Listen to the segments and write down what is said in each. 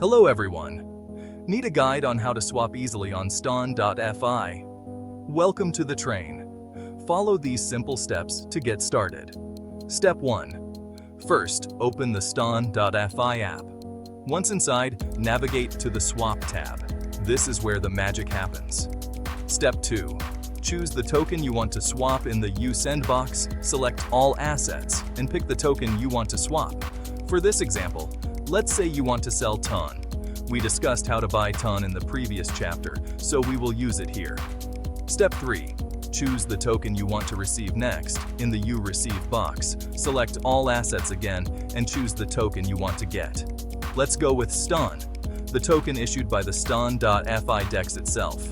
Hello everyone. Need a guide on how to swap easily on Ston.fi? Welcome to the train. Follow these simple steps to get started. Step 1. First, open the Ston.fi app. Once inside, navigate to the Swap tab. This is where the magic happens. Step 2. Choose the token you want to swap in the You Send box, select All Assets, and pick the token you want to swap. For this example, let's say you want to sell TON. We discussed how to buy TON in the previous chapter, so we will use it here. Step 3. Choose the token you want to receive next. In the You Receive box, select All Assets again and choose the token you want to get. Let's go with STON, the token issued by the Ston.fi DEX itself.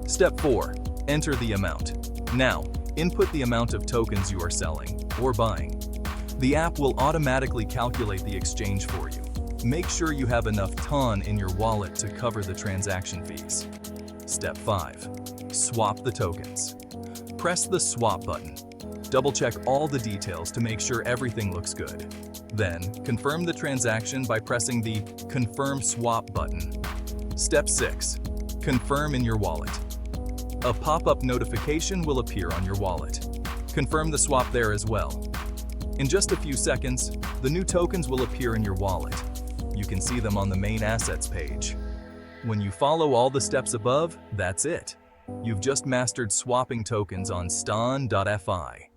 Step 4. Enter the amount. Now, input the amount of tokens you are selling or buying. The app will automatically calculate the exchange for you. Make sure you have enough TON in your wallet to cover the transaction fees. Step 5. Swap the tokens. Press the Swap button. Double-check all the details to make sure everything looks good. Then, confirm the transaction by pressing the Confirm Swap button. Step 6. Confirm in your wallet. A pop-up notification will appear on your wallet. Confirm the swap there as well. In just a few seconds, the new tokens will appear in your wallet. You can see them on the main assets page. When you follow all the steps above, that's it. You've just mastered swapping tokens on Ston.fi.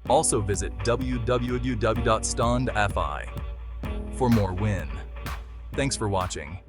Also visit www.ston.fi for more win. Thanks for watching.